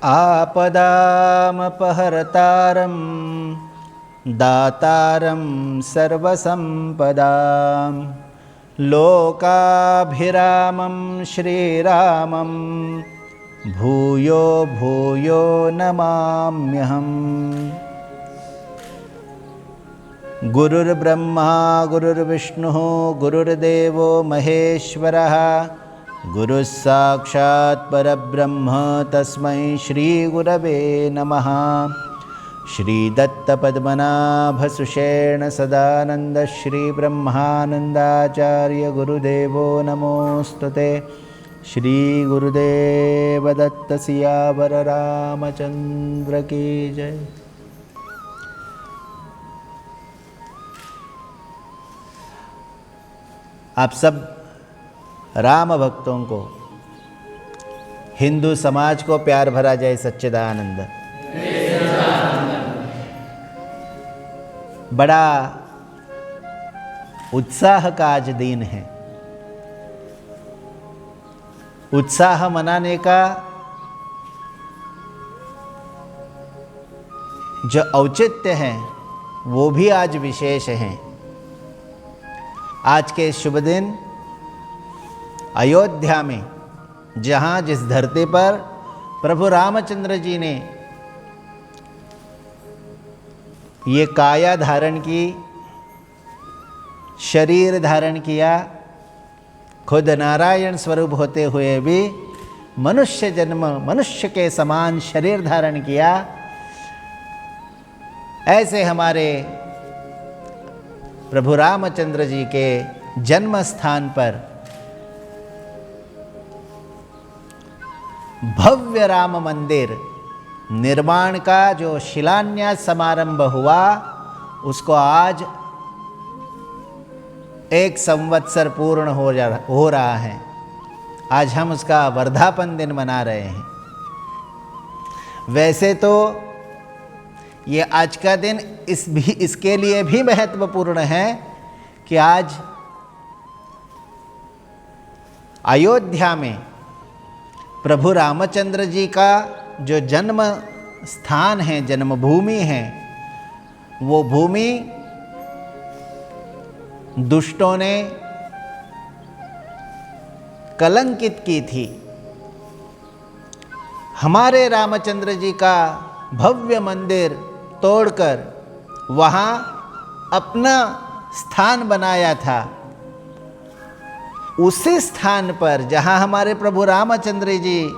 आपदामपहर्तारं दातारं सर्वसम्पदां लोकाभिरामं श्रीरामं भूयो भूयो नमाम्यहम्। गुरुर्ब्रह्मा गुरुर्विष्णुः गुरुर्देवो महेश्वरः गुरुः साक्षात् परब्रह्म तस्मै श्रीगुरवे नमः। श्रीदत्तपद्मनाभसुषेण सदानंद श्रीब्रह्मानन्दाचार्य गुरुदेवो नमोस्तुते। श्रीगुरुदेव दत्त सियावर रामचंद्र की जय। आप सब राम भक्तों को, हिंदू समाज को प्यार भरा जय सच्चिदानंद। बड़ा उत्साह का आज दिन है। उत्साह मनाने का जो औचित्य है वो भी आज विशेष है। आज के शुभ दिन अयोध्या में, जहाँ जिस धरती पर प्रभु रामचंद्र जी ने ये काया धारण की, शरीर धारण किया, खुद नारायण स्वरूप होते हुए भी मनुष्य जन्म, मनुष्य के समान शरीर धारण किया, ऐसे हमारे प्रभु रामचंद्र जी के जन्म स्थान पर भव्य राम मंदिर निर्माण का जो शिलान्यास समारंभ हुआ, उसको आज 1 संवत्सर पूर्ण हो रहा है। आज हम उसका वर्धापन दिन मना रहे हैं। वैसे तो ये आज का दिन इसके लिए भी महत्वपूर्ण है कि आज अयोध्या में प्रभु रामचंद्र जी का जो जन्म स्थान है, जन्मभूमि है, वो भूमि दुष्टों ने कलंकित की थी। हमारे रामचंद्र जी का भव्य मंदिर तोड़कर वहाँ अपना स्थान बनाया था। उसी स्थान पर जहाँ हमारे प्रभु रामचंद्र जी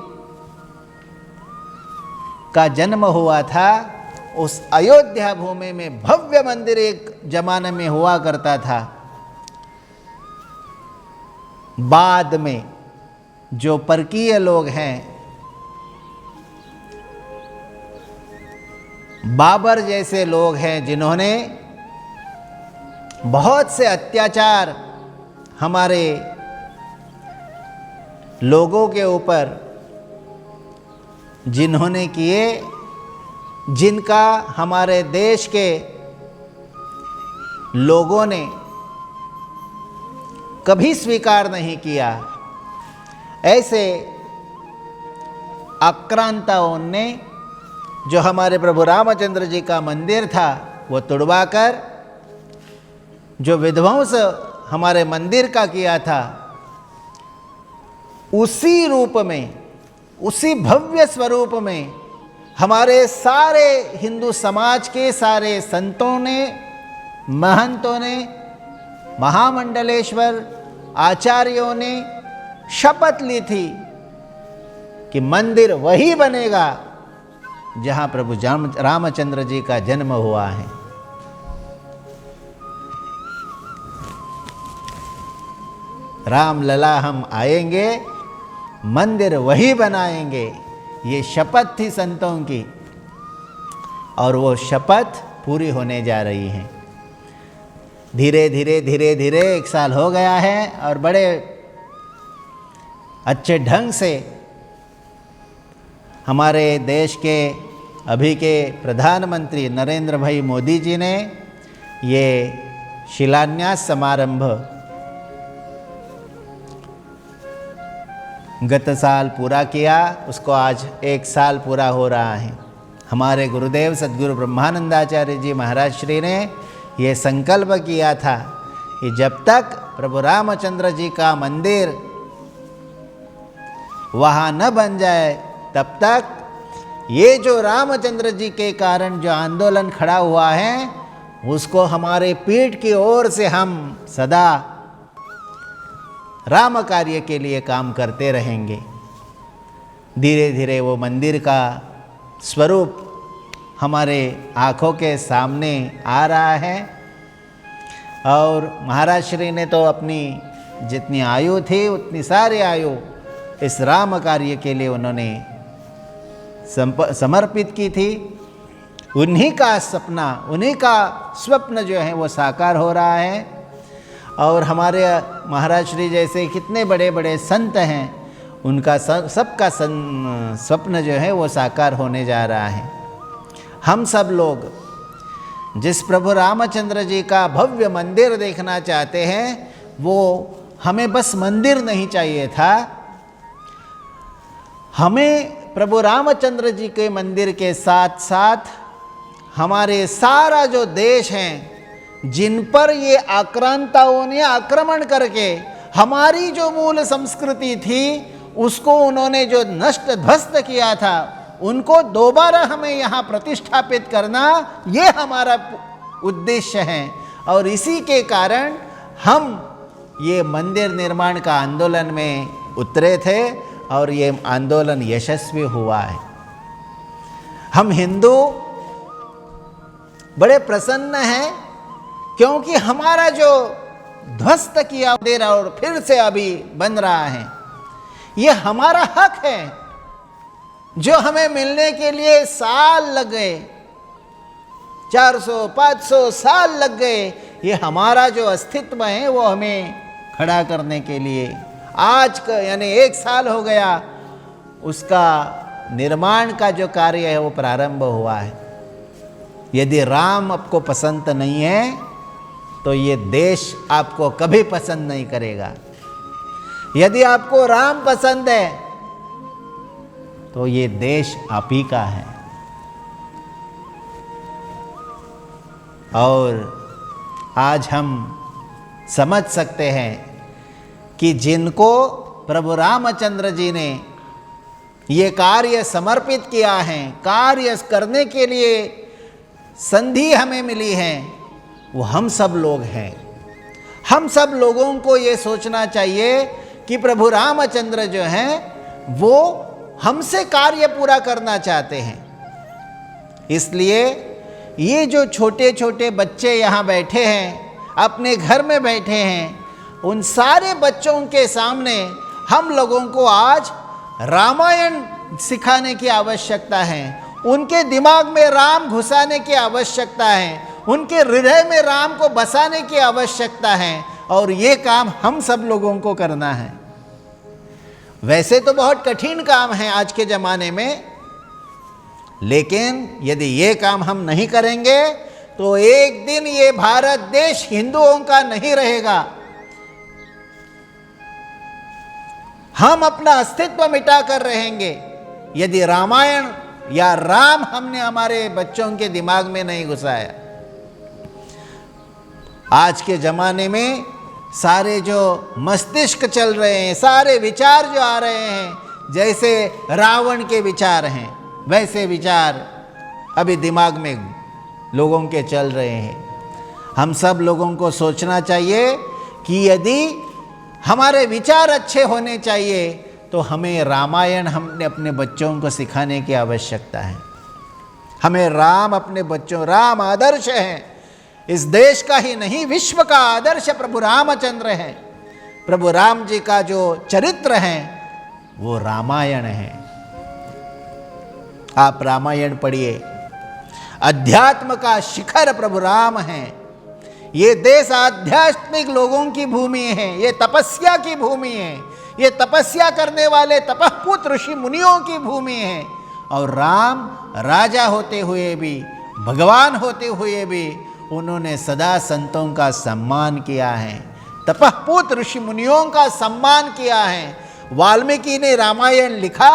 का जन्म हुआ था, उस अयोध्या भूमि में भव्य मंदिर एक जमाने में हुआ करता था। बाद में जो परकीय लोग हैं, बाबर जैसे लोग हैं, जिन्होंने बहुत से अत्याचार हमारे लोगों के ऊपर जिन्होंने किए, जिनका हमारे देश के लोगों ने कभी स्वीकार नहीं किया, ऐसे आक्रांताओं ने जो हमारे प्रभु रामचंद्र जी का मंदिर था वो तुड़वाकर जो विध्वंस हमारे मंदिर का किया था, उसी रूप में, उसी भव्य स्वरूप में हमारे सारे हिंदू समाज के सारे संतों ने, महंतों ने, महामंडलेश्वर आचार्यों ने शपथ ली थी कि मंदिर वही बनेगा जहाँ प्रभु रामचंद्र जी का जन्म हुआ है। राम लला हम आएंगे, मंदिर वही बनाएंगे, ये शपथ थी संतों की, और वो शपथ पूरी होने जा रही है। धीरे धीरे धीरे धीरे 1 साल हो गया है और बड़े अच्छे ढंग से हमारे देश के अभी के प्रधानमंत्री नरेंद्र भाई मोदी जी ने ये शिलान्यास समारंभ गत साल पूरा किया, उसको आज 1 साल पूरा हो रहा है। हमारे गुरुदेव सद्गुरु ब्रह्मानंदाचार्य जी महाराज श्री ने ये संकल्प किया था कि जब तक प्रभु रामचंद्र जी का मंदिर वहाँ न बन जाए तब तक ये जो रामचंद्र जी के कारण जो आंदोलन खड़ा हुआ है उसको हमारे पीठ की ओर से हम सदा राम कार्य के लिए काम करते रहेंगे। धीरे धीरे वो मंदिर का स्वरूप हमारे आँखों के सामने आ रहा है और महाराज श्री ने तो अपनी जितनी आयु थी उतनी सारी आयु इस राम कार्य के लिए उन्होंने समर्पित की थी। उन्हीं का सपना, उन्हीं का स्वप्न जो है वो साकार हो रहा है और हमारे महाराज श्री जैसे कितने बड़े बड़े संत हैं उनका सबका स्वप्न जो है वो साकार होने जा रहा है। हम सब लोग जिस प्रभु रामचंद्र जी का भव्य मंदिर देखना चाहते हैं वो हमें बस मंदिर नहीं चाहिए था, हमें प्रभु रामचंद्र जी के मंदिर के साथ साथ हमारे सारा जो देश हैं जिन पर ये आक्रांताओं ने आक्रमण करके हमारी जो मूल संस्कृति थी उसको उन्होंने जो नष्ट ध्वस्त किया था उनको दोबारा हमें यहाँ प्रतिष्ठापित करना ये हमारा उद्देश्य है। और इसी के कारण हम ये मंदिर निर्माण का आंदोलन में उतरे थे और ये आंदोलन यशस्वी हुआ है। हम हिंदू बड़े प्रसन्न हैं क्योंकि हमारा जो ध्वस्त किया मंदिर और फिर से अभी बन रहा है ये हमारा हक है जो हमें मिलने के लिए साल लग गए, 400-500 साल लग गए। ये हमारा जो अस्तित्व है वो हमें खड़ा करने के लिए आज का यानी 1 साल हो गया उसका निर्माण का जो कार्य है वो प्रारंभ हुआ है। यदि राम आपको पसंद नहीं है तो ये देश आपको कभी पसंद नहीं करेगा। यदि आपको राम पसंद है तो ये देश आप ही का है। और आज हम समझ सकते हैं कि जिनको प्रभु रामचंद्र जी ने ये कार्य समर्पित किया है, कार्य करने के लिए संधि हमें मिली है, वो हम सब लोग हैं। हम सब लोगों को ये सोचना चाहिए कि प्रभु रामचंद्र जो हैं वो हमसे कार्य पूरा करना चाहते हैं। इसलिए ये जो छोटे छोटे बच्चे यहाँ बैठे हैं, अपने घर में बैठे हैं, उन सारे बच्चों के सामने हम लोगों को आज रामायण सिखाने की आवश्यकता है। उनके दिमाग में राम घुसाने की आवश्यकता है, उनके हृदय में राम को बसाने की आवश्यकता है और ये काम हम सब लोगों को करना है। वैसे तो बहुत कठिन काम है आज के ज़माने में, लेकिन यदि ये काम हम नहीं करेंगे तो एक दिन ये भारत देश हिंदुओं का नहीं रहेगा। हम अपना अस्तित्व मिटा कर रहेंगे यदि रामायण या राम हमने हमारे बच्चों के दिमाग में नहीं घुसाया। आज के ज़माने में सारे जो मस्तिष्क चल रहे हैं, सारे विचार जो आ रहे हैं, जैसे रावण के विचार हैं वैसे विचार अभी दिमाग में लोगों के चल रहे हैं। हम सब लोगों को सोचना चाहिए कि यदि हमारे विचार अच्छे होने चाहिए तो हमें रामायण हमने अपने बच्चों को सिखाने की आवश्यकता है। हमें राम अपने बच्चों, राम आदर्श है, इस देश का ही नहीं विश्व का आदर्श प्रभु रामचंद्र है। प्रभु राम जी का जो चरित्र है वो रामायण है। आप रामायण पढ़िए, अध्यात्म का शिखर प्रभु राम है। ये देश आध्यात्मिक लोगों की भूमि है, ये तपस्या की भूमि है, ये तपस्या करने वाले तपःपुत ऋषि मुनियों की भूमि है। और राम राजा होते हुए भी, भगवान होते हुए भी उन्होंने सदा संतों का सम्मान किया है, तपःपुत ऋषि मुनियों का सम्मान किया है। वाल्मीकि ने रामायण लिखा,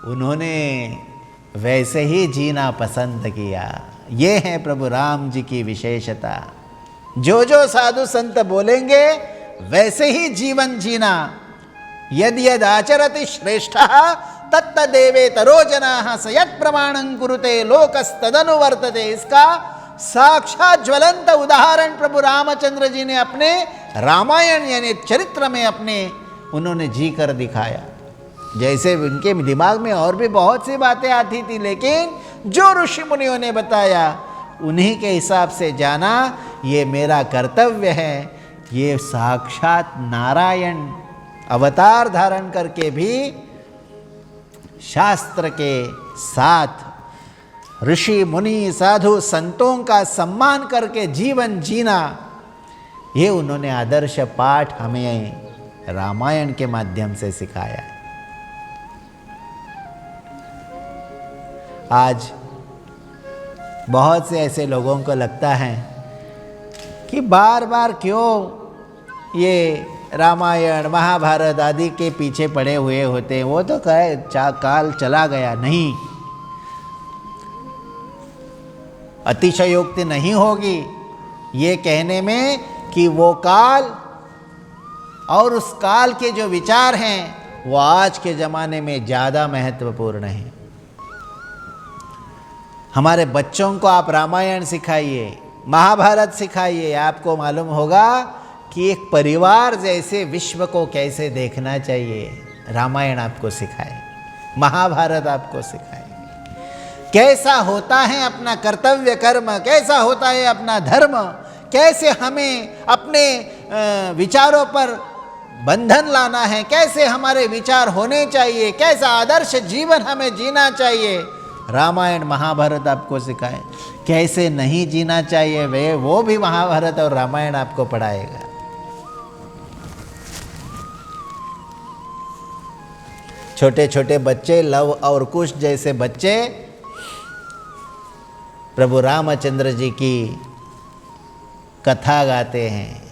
उन्होंने वैसे ही जीना पसंद किया। ये है प्रभु राम जी की विशेषता। जो जो साधु संत बोलेंगे वैसे ही जीवन जीना। यद यद आचरति श्रेष्ठः तत्तदेवेतरो जनाः स यत् प्रमाणं कुरुते लोकस्तदनुवर्तते। इसका साक्षात ज्वलंत उदाहरण प्रभु रामचंद्र जी ने अपने रामायण यानी चरित्र में अपने उन्होंने जी कर दिखाया। जैसे उनके दिमाग में और भी बहुत सी बातें आती थी, लेकिन जो ऋषि मुनियों ने बताया उन्हीं के हिसाब से जाना। ये मेरा कर्तव्य है। ये साक्षात नारायण अवतार धारण करके भी शास्त्र के साथ ऋषि मुनि साधु संतों का सम्मान करके जीवन जीना, ये उन्होंने आदर्श पाठ हमें रामायण के माध्यम से सिखाया। आज बहुत से ऐसे लोगों को लगता है कि बार बार क्यों ये रामायण महाभारत आदि के पीछे पड़े हुए होते हैं। वो तो कहे काल चला गया। नहीं, अतिशयोक्ति नहीं होगी ये कहने में कि वो काल और उस काल के जो विचार हैं वो आज के ज़माने में ज़्यादा महत्वपूर्ण हैं। हमारे बच्चों को आप रामायण सिखाइए, महाभारत सिखाइए, आपको मालूम होगा कि एक परिवार जैसे विश्व को कैसे देखना चाहिए। रामायण आपको सिखाए, महाभारत आपको सिखाए, कैसा होता है अपना कर्तव्य कर्म, कैसा होता है अपना धर्म, कैसे हमें अपने विचारों पर बंधन लाना है, कैसे हमारे विचार होने चाहिए, कैसा आदर्श जीवन हमें जीना चाहिए। रामायण महाभारत आपको सिखाए। कैसे नहीं जीना चाहिए वो भी महाभारत और रामायण आपको पढ़ाएगा। छोटे छोटे बच्चे, लव और कुश जैसे बच्चे प्रभु रामचंद्र जी की कथा गाते हैं,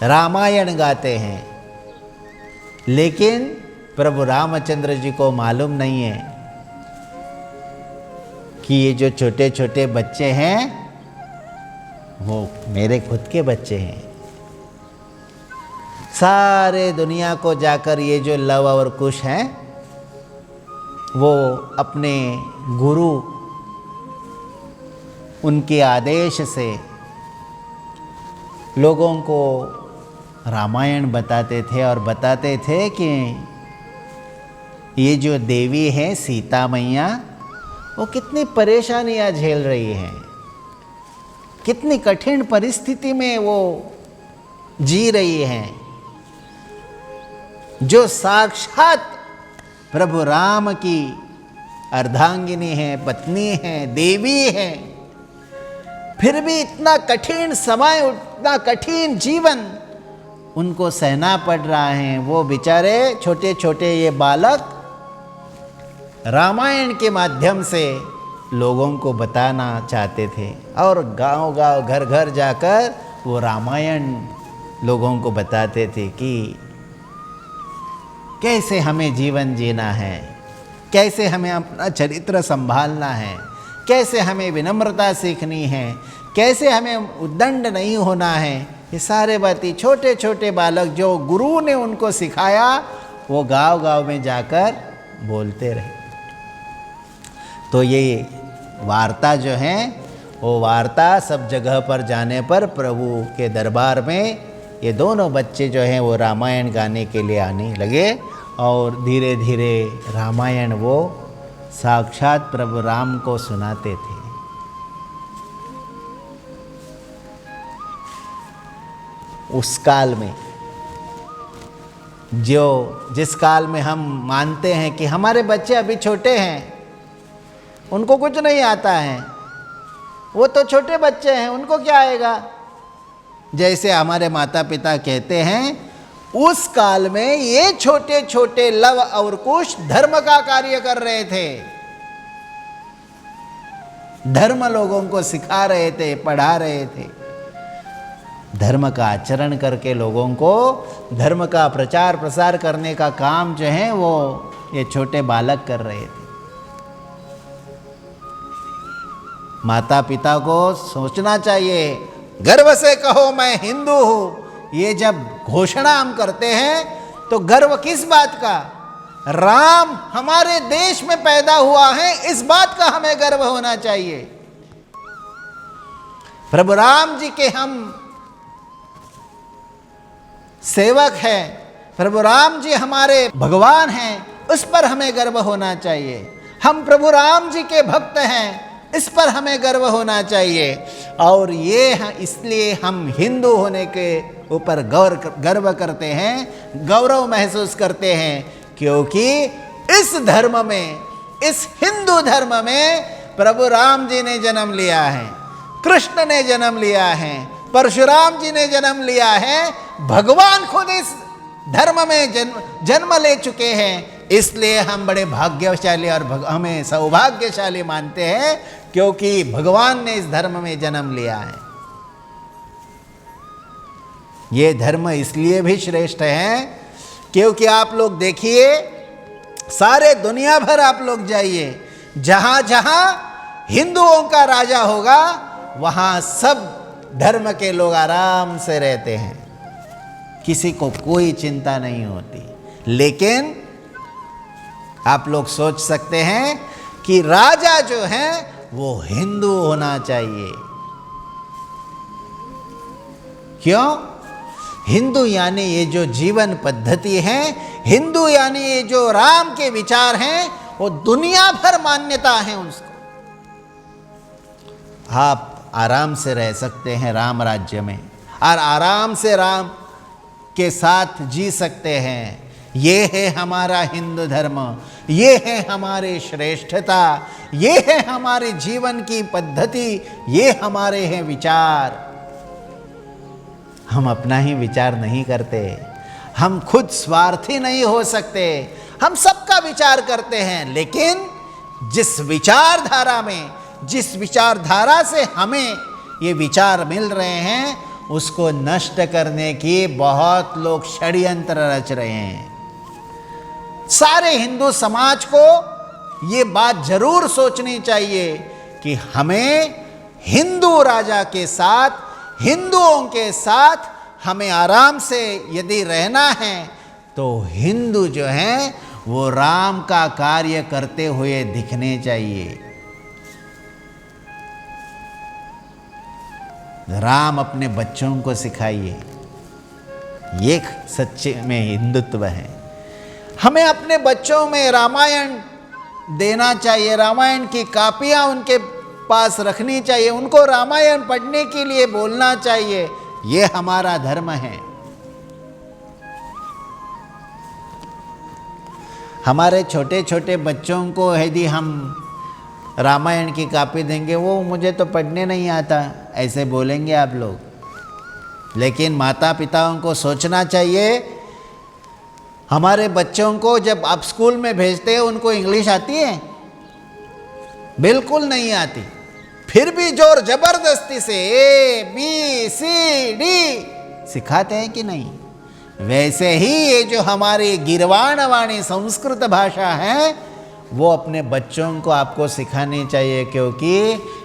रामायण गाते हैं, लेकिन प्रभु रामचंद्र जी को मालूम नहीं है कि ये जो छोटे छोटे बच्चे हैं वो मेरे खुद के बच्चे हैं। सारे दुनिया को जाकर ये जो लव और कुश हैं वो अपने गुरु उनके आदेश से लोगों को रामायण बताते थे और बताते थे कि ये जो देवी है सीता मैया वो कितनी परेशानियां झेल रही हैं, कितनी कठिन परिस्थिति में वो जी रही हैं। जो साक्षात प्रभु राम की अर्धांगिनी है, पत्नी है, देवी है, फिर भी इतना कठिन समय, इतना कठिन जीवन उनको सहना पड़ रहा है। वो बेचारे छोटे छोटे ये बालक रामायण के माध्यम से लोगों को बताना चाहते थे और गांव गांव घर घर जाकर वो रामायण लोगों को बताते थे कि कैसे हमें जीवन जीना है, कैसे हमें अपना चरित्र संभालना है, कैसे हमें विनम्रता सीखनी है, कैसे हमें उद्दंड नहीं होना है। ये सारे बातें छोटे छोटे बालक जो गुरु ने उनको सिखाया वो गांव गांव में जाकर बोलते रहे। तो ये वार्ता जो है वो वार्ता सब जगह पर जाने पर प्रभु के दरबार में ये दोनों बच्चे जो हैं वो रामायण गाने के लिए आने लगे और धीरे धीरे रामायण वो साक्षात प्रभु राम को सुनाते थे। उस काल में जिस काल में हम मानते हैं कि हमारे बच्चे अभी छोटे हैं, उनको कुछ नहीं आता है, वो तो छोटे बच्चे हैं, उनको क्या आएगा, जैसे हमारे माता पिता कहते हैं, उस काल में ये छोटे छोटे लव और कुश धर्म का कार्य कर रहे थे, धर्म लोगों को सिखा रहे थे, पढ़ा रहे थे। धर्म का आचरण करके लोगों को धर्म का प्रचार प्रसार करने का काम जो है वो ये छोटे बालक कर रहे थे। माता पिता को सोचना चाहिए, गर्व से कहो मैं हिंदू हूं। ये जब घोषणा हम करते हैं तो गर्व किस बात का? राम हमारे देश में पैदा हुआ है, इस बात का हमें गर्व होना चाहिए। प्रभु राम जी के हम सेवक हैं, प्रभु राम जी हमारे भगवान हैं, उस पर हमें गर्व होना चाहिए। हम प्रभु राम जी के भक्त हैं, इस पर हमें गर्व होना चाहिए। और ये इसलिए हम हिंदू होने के ऊपर गर्व करते हैं, गौरव महसूस करते हैं, क्योंकि इस धर्म में, इस हिंदू धर्म में प्रभु राम जी ने जन्म लिया है, कृष्ण ने जन्म लिया है, परशुराम जी ने जन्म लिया है, भगवान खुद इस धर्म में जन्म ले चुके हैं। इसलिए हम बड़े भाग्यशाली और हमें सौभाग्यशाली मानते हैं, क्योंकि भगवान ने इस धर्म में जन्म लिया है। ये धर्म इसलिए भी श्रेष्ठ है क्योंकि आप लोग देखिए, सारे दुनिया भर आप लोग जाइए, जहां जहां हिंदुओं का राजा होगा वहां सब धर्म के लोग आराम से रहते हैं, किसी को कोई चिंता नहीं होती। लेकिन आप लोग सोच सकते हैं कि राजा जो है वो हिंदू होना चाहिए। क्यों? हिंदू यानी ये जो जीवन पद्धति है, हिंदू यानी ये जो राम के विचार हैं, वो दुनिया भर मान्यता है उसको। आप आराम से रह सकते हैं राम राज्य में, और आराम से राम के साथ जी सकते हैं। ये है हमारा हिंदू धर्म, ये है हमारी श्रेष्ठता, ये है हमारे जीवन की पद्धति, ये हमारे हैं विचार। हम अपना ही विचार नहीं करते, हम खुद स्वार्थी नहीं हो सकते, हम सबका विचार करते हैं। लेकिन जिस विचारधारा में, जिस विचारधारा से हमें ये विचार मिल रहे हैं, उसको नष्ट करने की बहुत लोग षड्यंत्र रच रहे हैं। सारे हिंदू समाज को ये बात जरूर सोचनी चाहिए कि हमें हिंदू राजा के साथ, हिंदुओं के साथ हमें आराम से यदि रहना है तो हिंदू जो हैं वो राम का कार्य करते हुए दिखने चाहिए। राम अपने बच्चों को सिखाइए, ये सच्चे में हिंदुत्व है। हमें अपने बच्चों में रामायण देना चाहिए, रामायण की कापियां उनके पास रखनी चाहिए, उनको रामायण पढ़ने के लिए बोलना चाहिए। ये हमारा धर्म है। हमारे छोटे छोटे बच्चों को यदि हम रामायण की कॉपी देंगे, वो मुझे तो पढ़ने नहीं आता, ऐसे बोलेंगे आप लोग। लेकिन माता पिताओं को सोचना चाहिए, हमारे बच्चों को जब आप स्कूल में भेजते हैं उनको इंग्लिश आती है? बिल्कुल नहीं आती। फिर भी जोर जबरदस्ती से ABCD सिखाते हैं कि नहीं? वैसे ही ये जो हमारी गिरवाण वाणी संस्कृत भाषा है, वो अपने बच्चों को आपको सिखानी चाहिए, क्योंकि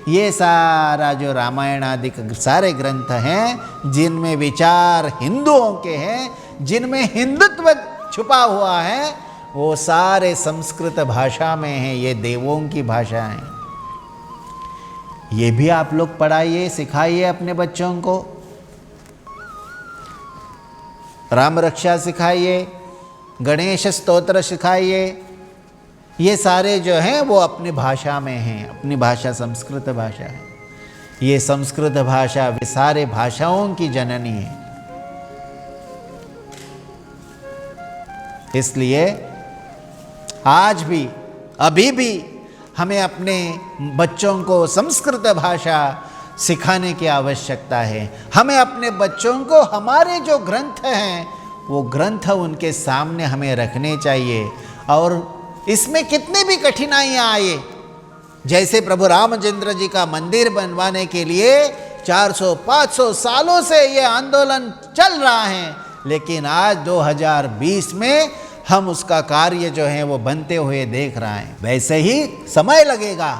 ये सारा जो रामायण आदि सारे ग्रंथ हैं जिनमें विचार हिंदुओं के हैं, जिनमें हिंदुत्व छुपा हुआ है, वो सारे संस्कृत भाषा में हैं। ये देवों की भाषा है। ये भी आप लोग पढ़ाइए, सिखाइए अपने बच्चों को। राम रक्षा सिखाइए, गणेश स्तोत्र सिखाइए। ये सारे जो हैं वो अपनी भाषा में हैं, अपनी भाषा संस्कृत भाषा है। ये संस्कृत भाषा सारे भाषाओं की जननी है। इसलिए आज भी, अभी भी हमें अपने बच्चों को संस्कृत भाषा सिखाने की आवश्यकता है। हमें अपने बच्चों को हमारे जो ग्रंथ हैं वो ग्रंथ उनके सामने हमें रखने चाहिए। और इसमें कितनी भी कठिनाइयाँ आए, जैसे प्रभु रामचंद्र जी का मंदिर बनवाने के लिए 400-500 सालों से ये आंदोलन चल रहा है, लेकिन आज 2020 में हम उसका कार्य जो है वो बनते हुए देख रहे हैं। वैसे ही समय लगेगा,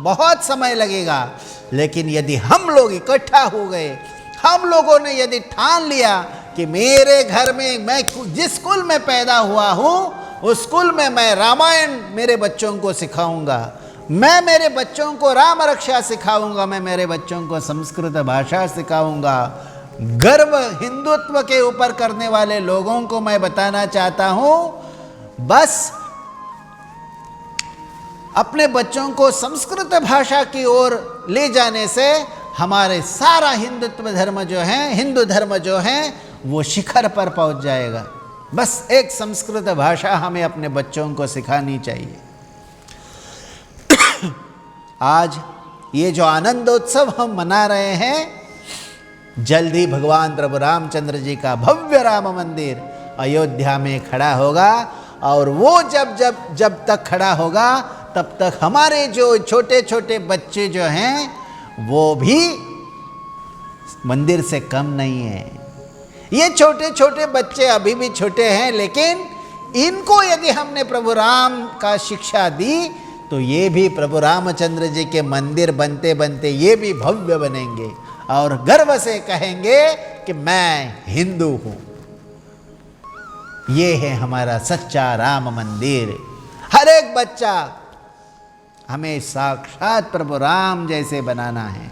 बहुत समय लगेगा, लेकिन यदि हम लोग इकट्ठा हो गए, हम लोगों ने यदि ठान लिया कि मेरे घर में, मैं जिस कुल में पैदा हुआ हूँ उस कुल में मैं रामायण मेरे बच्चों को सिखाऊंगा, मैं मेरे बच्चों को राम रक्षा सिखाऊंगा, मैं मेरे बच्चों को संस्कृत भाषा सिखाऊंगा। गर्व हिंदुत्व के ऊपर करने वाले लोगों को मैं बताना चाहता हूं, बस अपने बच्चों को संस्कृत भाषा की ओर ले जाने से हमारे सारा हिंदुत्व धर्म जो है, हिंदू धर्म जो है, वो शिखर पर पहुंच जाएगा। बस एक संस्कृत भाषा हमें अपने बच्चों को सिखानी चाहिए। आज ये जो आनंदोत्सव हम मना रहे हैं, जल्द ही भगवान प्रभु रामचंद्र जी का भव्य राम मंदिर अयोध्या में खड़ा होगा, और वो जब तक खड़ा होगा तब तक हमारे जो छोटे छोटे बच्चे जो हैं वो भी मंदिर से कम नहीं है। ये छोटे छोटे बच्चे अभी भी छोटे हैं, लेकिन इनको यदि हमने प्रभु राम का शिक्षा दी तो ये भी प्रभु रामचंद्र जी के मंदिर बनते बनते ये भी भव्य बनेंगे और गर्व से कहेंगे कि मैं हिंदू हूं। ये है हमारा सच्चा राम मंदिर। हर एक बच्चा हमें साक्षात प्रभु राम जैसे बनाना है,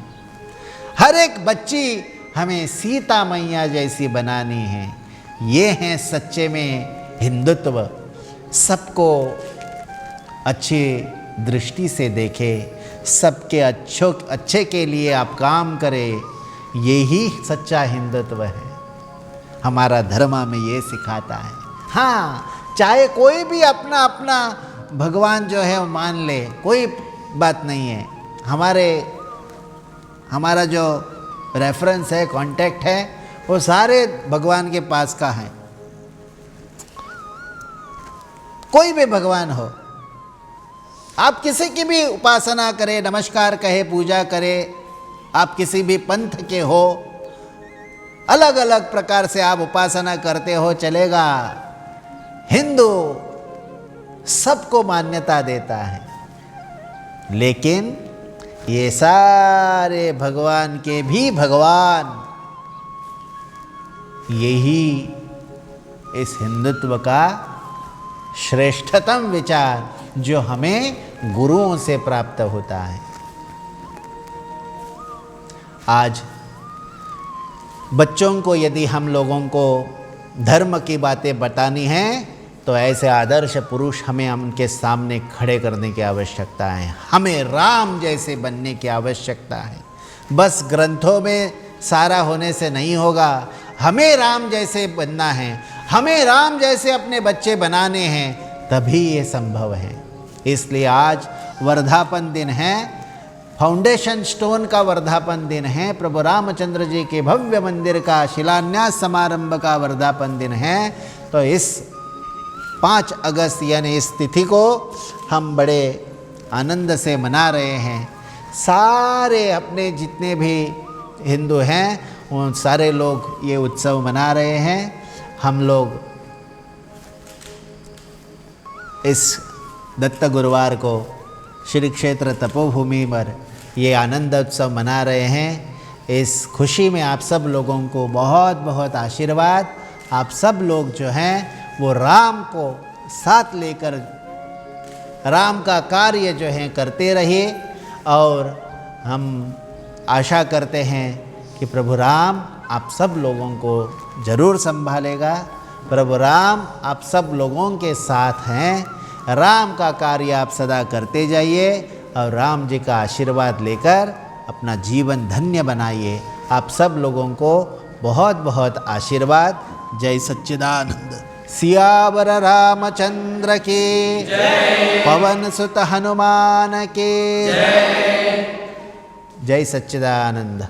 हर एक बच्ची हमें सीता मैया जैसी बनानी है। ये हैं सच्चे में हिंदुत्व। सबको अच्छी दृष्टि से देखे, सबके अच्छे के लिए आप काम करें, यही सच्चा हिंदुत्व है। हमारा धर्म में ये सिखाता है। हाँ, चाहे कोई भी अपना अपना भगवान जो है वो मान ले, कोई बात नहीं है। हमारा जो रेफरेंस है, कांटेक्ट है, वो सारे भगवान के पास का है। कोई भी भगवान हो, आप किसी की भी उपासना करें, नमस्कार कहे, पूजा करें, आप किसी भी पंथ के हो, अलग अलग प्रकार से आप उपासना करते हो, चलेगा। हिंदू सबको मान्यता देता है, लेकिन ये सारे भगवान के भी भगवान, यही इस हिंदुत्व का श्रेष्ठतम विचार जो हमें गुरुओं से प्राप्त होता है। आज बच्चों को यदि हम लोगों को धर्म की बातें बतानी हैं तो ऐसे आदर्श पुरुष हमें उनके सामने खड़े करने की आवश्यकता है। हमें राम जैसे बनने की आवश्यकता है। बस ग्रंथों में सारा होने से नहीं होगा, हमें राम जैसे बनना है, हमें राम जैसे अपने बच्चे बनाने हैं, तभी ये संभव है। इसलिए आज वर्धापन दिन है, फाउंडेशन स्टोन का वर्धापन दिन है, प्रभु रामचंद्र जी के भव्य मंदिर का शिलान्यास समारंभ का वर्धापन दिन है। तो इस 5 अगस्त यानी इस तिथि को हम बड़े आनंद से मना रहे हैं। सारे अपने जितने भी हिंदू हैं उन सारे लोग ये उत्सव मना रहे हैं। हम लोग इस दत्त गुरुवार को श्री क्षेत्र तपोभूमि पर ये आनंद उत्सव मना रहे हैं। इस खुशी में आप सब लोगों को बहुत बहुत आशीर्वाद। आप सब लोग जो हैं वो राम को साथ लेकर राम का कार्य जो है करते रहिए, और हम आशा करते हैं कि प्रभु राम आप सब लोगों को ज़रूर संभालेगा। प्रभु राम आप सब लोगों के साथ हैं। राम का कार्य आप सदा करते जाइए और राम जी का आशीर्वाद लेकर अपना जीवन धन्य बनाइए। आप सब लोगों को बहुत बहुत आशीर्वाद। जय सच्चिदानंद। सियावर रामचंद्र के जय, पवन सुत हनुमान के जय। जय सच्चिदानंद।